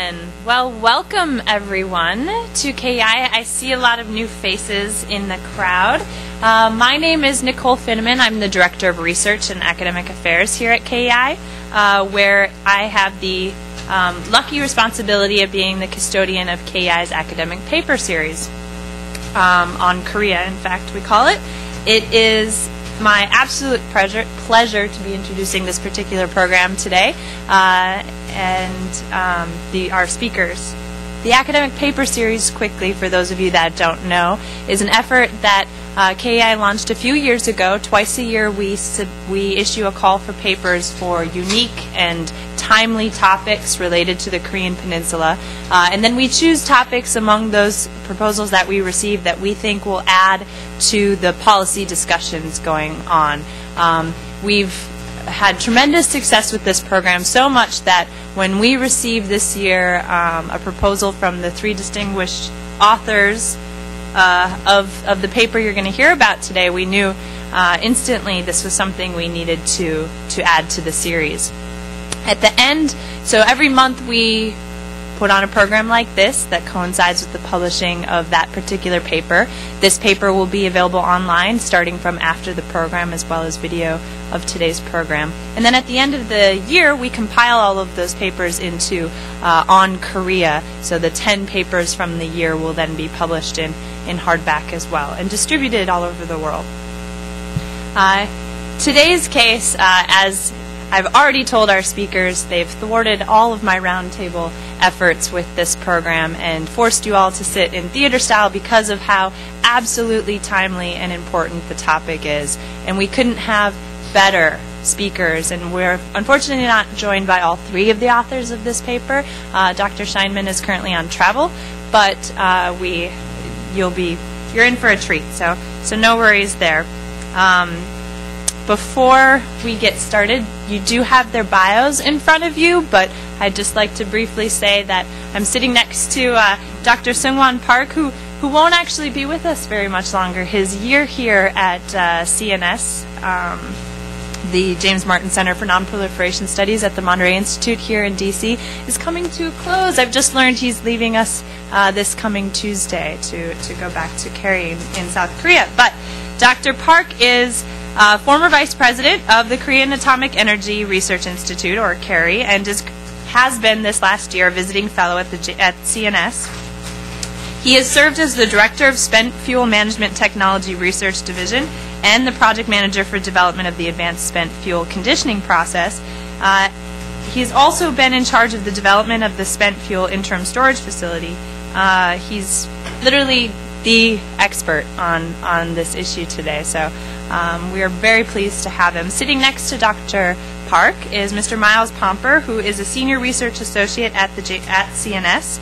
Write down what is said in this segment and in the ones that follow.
Finneman. Well, welcome everyone to KEI. I see a lot of new faces in the crowd. My name is Nicole Finneman. I'm the Director of Research and Academic Affairs here at KEI, where I have the lucky responsibility of being the custodian of KEI's academic paper series on Korea, in fact, we call it. It is my absolute pleasure to be introducing this particular program today and our speakers. The Academic Paper Series, quickly, for those of you that don't know, is an effort that KEI launched a few years ago. Twice a year we issue a call for papers for unique and timely topics related to the Korean Peninsula. And then we choose topics among those proposals that we receive that we think will add to the policy discussions going on. We've had tremendous success with this program, so much that when we received this year a proposal from the three distinguished authors of the paper you're going to hear about today, we knew instantly this was something we needed to add to the series. At the end, so every month we put on a program like this that coincides with the publishing of that particular paper. This paper will be available online starting from after the program, as well as video of today's program. And then at the end of the year, we compile all of those papers into On Korea. So the 10 papers from the year will then be published in hardback as well and distributed all over the world. Today's case, as I've already told our speakers, they've thwarted all of my roundtable efforts with this program and forced you all to sit in theater style because of how absolutely timely and important the topic is. And we couldn't have better speakers, and we're unfortunately not joined by all three of the authors of this paper. Dr. Scheinman is currently on travel, but you're in for a treat, so no worries there. Before we get started, you do have their bios in front of you, but I'd just like to briefly say that I'm sitting next to Dr. Seung-Won Park, who won't actually be with us very much longer. His year here at CNS, the James Martin Center for Nonproliferation Studies at the Monterey Institute here in DC, is coming to a close. I've just learned he's leaving us this coming Tuesday to go back to KEI in South Korea. But Dr. Park is former vice president of the Korean Atomic Energy Research Institute, or KEI, and has been this last year a visiting fellow at CNS. He has served as the director of Spent Fuel Management Technology Research Division and the project manager for development of the Advanced Spent Fuel Conditioning Process. He's also been in charge of the development of the Spent Fuel Interim Storage Facility. He's literally the expert on this issue today, so we are very pleased to have him. Sitting next to Dr. Park is Mr. Miles Pomper, who is a senior research associate at CNS,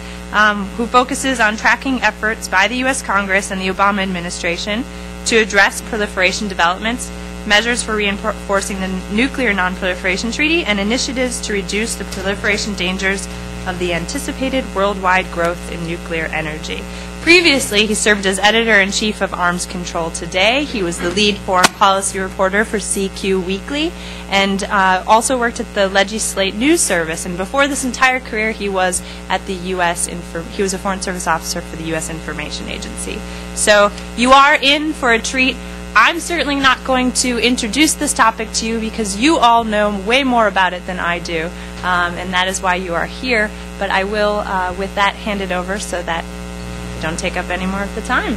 who focuses on tracking efforts by the U.S. Congress and the Obama administration to address proliferation developments, measures for reinforcing the Nuclear Non-Proliferation Treaty, and initiatives to reduce the proliferation dangers of the anticipated worldwide growth in nuclear energy. Previously, he served as editor-in-chief of Arms Control Today. He was the lead foreign policy reporter for CQ Weekly, and also worked at the Legislate News Service. And before this entire career, he was at the he was a Foreign Service officer for the U.S. Information Agency. So you are in for a treat. I'm certainly not going to introduce this topic to you because you all know way more about it than I do, and that is why you are here. But I will, with that, hand it over so that I don't take up any more of the time.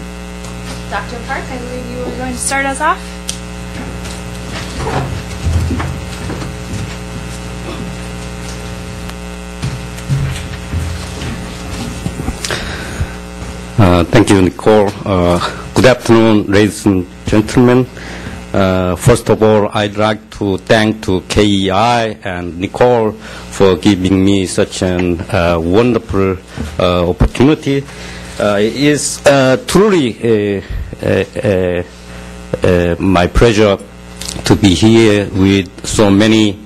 Dr. Park, I believe you were going to start us off. Thank you, Nicole. Good afternoon, ladies and gentlemen. First of all, I'd like to thank to KEI and Nicole for giving me such a wonderful opportunity. It is truly my pleasure to be here with so many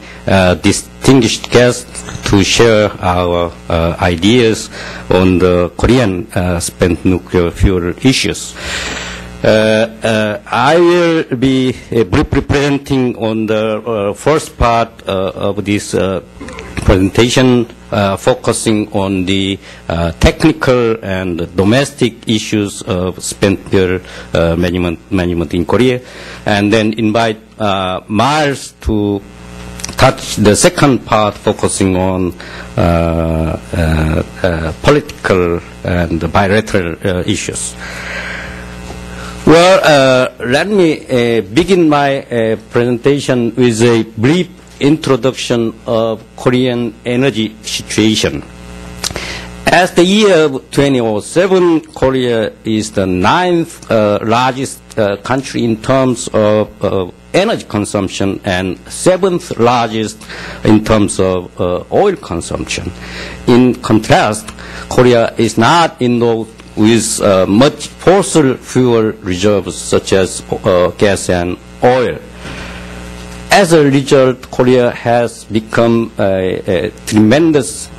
distinguished guests to share our ideas on the Korean spent nuclear fuel issues. I will be briefly presenting on the first part of this presentation, focusing on the technical and domestic issues of spent fuel management in Korea, and then invite Miles to touch the second part, focusing on political and bilateral issues. Well, let me begin my presentation with a brief introduction of Korean energy situation. As the year of 2007, Korea is the 9th largest country in terms of energy consumption and 7th largest in terms of oil consumption. In contrast, Korea is not endowed with much fossil fuel reserves such as gas and oil. As a result, Korea has become tremendously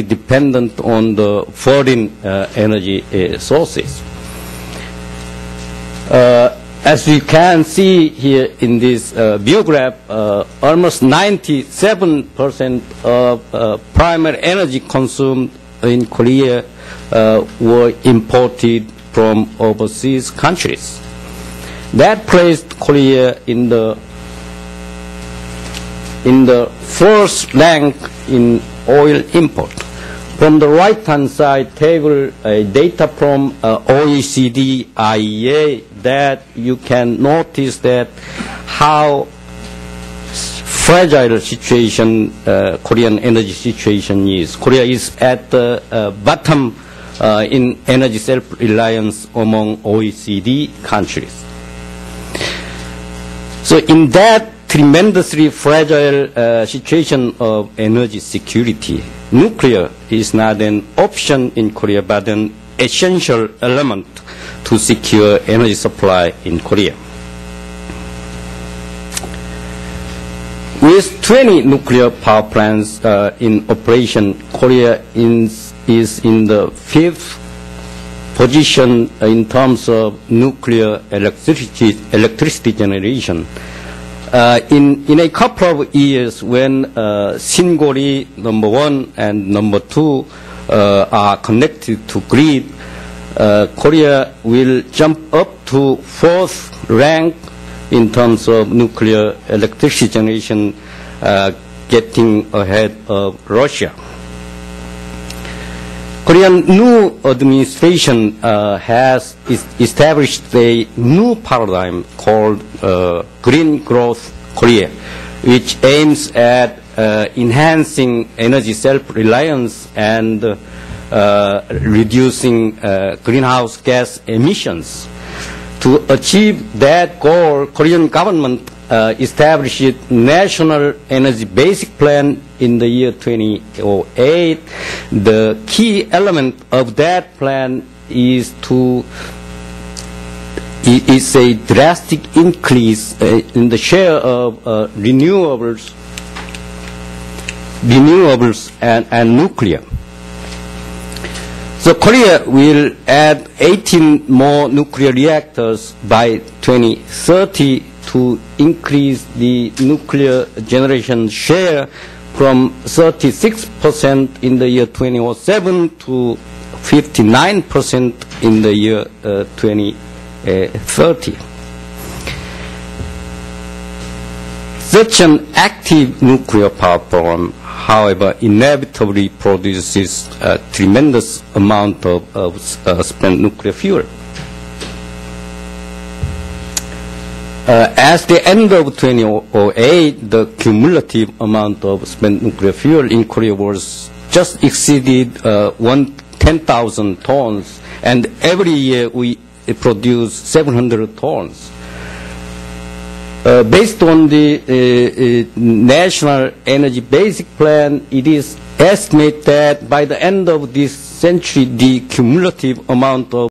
dependent on the foreign energy sources. As you can see here in this view graph, almost 97% of primary energy consumed in Korea were imported from overseas countries. That placed Korea in the first rank in oil import. From the right-hand side table, data from OECD, IEA, that you can notice that how fragile situation Korean energy situation is. Korea is at the bottom in energy self-reliance among OECD countries. So in that tremendously fragile situation of energy security, nuclear is not an option in Korea but an essential element to secure energy supply in Korea. With 20 nuclear power plants in operation, Korea is in the 5th position in terms of nuclear electricity generation. In a couple of years, when Singori number 1 and number 2 are connected to grid, Korea will jump up to 4th rank in terms of nuclear electricity generation, getting ahead of Russia. Korean new administration has established a new paradigm called Green Growth Korea, which aims at enhancing energy self-reliance and reducing greenhouse gas emissions. To achieve that goal, Korean government established National Energy Basic Plan in the year 2008. The key element of that plan is a drastic increase in the share of renewables and nuclear. So Korea will add 18 more nuclear reactors by 2030 to increase the nuclear generation share from 36% in the year 2007 to 59% in the year 2030. Such an active nuclear power program, however, inevitably produces a tremendous amount of spent nuclear fuel. As the end of 2008, the cumulative amount of spent nuclear fuel in Korea was just exceeded 10,000 tons, and every year we produce 700 tons. Based on the National Energy Basic Plan, it is estimated that by the end of this century, the cumulative amount of